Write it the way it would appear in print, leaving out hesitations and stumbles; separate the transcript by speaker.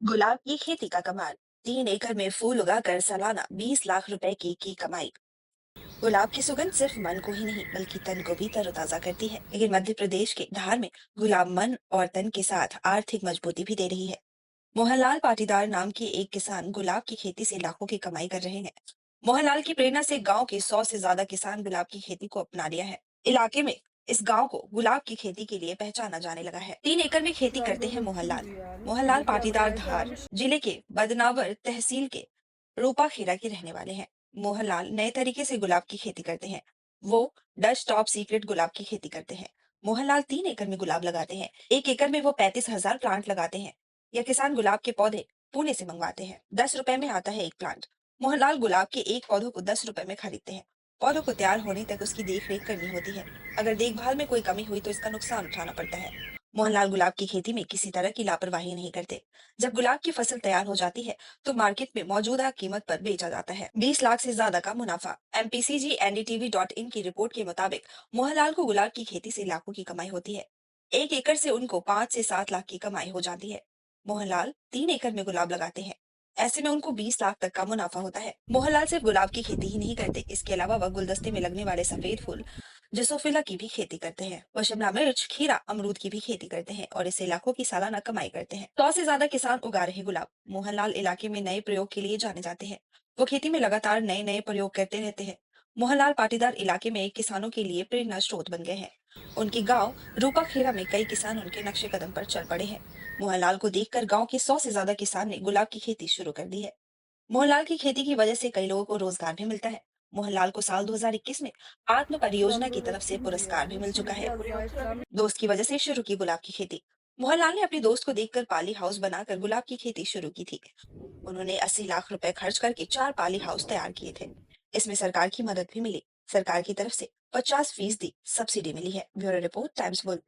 Speaker 1: गुलाब की खेती का कमाल। 3 एकड़ में फूल उगाकर सालाना 20 लाख रुपए की कमाई। गुलाब की सुगंध सिर्फ मन को ही नहीं बल्कि तन को भी तरोताजा करती है। लेकिन मध्य प्रदेश के धार में गुलाब मन और तन के साथ आर्थिक मजबूती भी दे रही है। मोहनलाल पाटीदार नाम के एक किसान गुलाब की खेती से लाखों की कमाई कर रहे हैं। मोहनलाल की प्रेरणा से गांव के 100 से ज्यादा किसान गुलाब की खेती को अपना लिया है। इलाके में इस गांव को गुलाब की खेती के लिए पहचाना जाने लगा है। 3 एकड़ में खेती करते हैं मोहनलाल। मोहनलाल पाटीदार धार जिले के बदनावर तहसील के रूपाखेड़ा के रहने वाले हैं। मोहनलाल नए तरीके से गुलाब की खेती करते हैं। वो डच टॉप सीक्रेट गुलाब की खेती करते हैं। मोहनलाल 3 एकड़ में गुलाब लगाते हैं। 1 एकड़ में वो 35,000 प्लांट लगाते हैं। यह किसान गुलाब के पौधे पुणे से मंगवाते हैं। 10 रुपए में आता है एक प्लांट। मोहनलाल गुलाब के एक पौधों को 10 रुपए में खरीदते हैं। पौधों को तैयार होने तक उसकी देख रेख करनी होती है। अगर देखभाल में कोई कमी हुई तो इसका नुकसान उठाना पड़ता है। मोहनलाल गुलाब की खेती में किसी तरह की लापरवाही नहीं करते। जब गुलाब की फसल तैयार हो जाती है तो मार्केट में मौजूदा कीमत पर बेचा जाता है। 20 लाख से ज्यादा का मुनाफा। MPCG NDTV.in की रिपोर्ट के मुताबिक मोहनलाल को गुलाब की खेती से लाखों की कमाई होती है। 1 एकड़ से उनको 5 से 7 लाख की कमाई हो जाती है। मोहनलाल 3 एकड़ में गुलाब लगाते हैं। ऐसे में उनको 20 लाख तक का मुनाफा होता है। मोहनलाल सिर्फ गुलाब की खेती ही नहीं करते, इसके अलावा वह गुलदस्ते में लगने वाले सफेद फूल जसोफिला की भी खेती करते हैं। वह शिमला मिर्च, खीरा, अमरूद की भी खेती करते हैं और इससे लाखों की सालाना कमाई करते हैं। 100 से ज्यादा किसान उगा रहे गुलाब। मोहनलाल इलाके में नए प्रयोग के लिए जाने जाते हैं। वो खेती में लगातार नए नए प्रयोग करते रहते हैं। मोहनलाल पाटीदार इलाके में किसानों के लिए प्रेरणा स्रोत बन गए हैं। उनके गांव रूपाखेड़ा में कई किसान उनके नक्शे कदम पर चल पड़े हैं। मोहनलाल को देखकर गांव के 100 से ज्यादा किसान ने गुलाब की खेती शुरू कर दी है। मोहनलाल की खेती की वजह से कई लोगों को रोजगार भी मिलता है। मोहनलाल को साल 2021 में आत्म परियोजना की तरफ से पुरस्कार भी मिल चुका है। दोस्त की वजह से शुरू की गुलाब की खेती। मोहनलाल ने अपने दोस्त को देखकर पाली हाउस बनाकर गुलाब की खेती शुरू की थी। उन्होंने 80 लाख रुपए खर्च करके 4 पाली हाउस तैयार किए थे। इसमें सरकार की मदद भी मिली। सरकार की तरफ से 50% सब्सिडी मिली है। Bureau report, times world.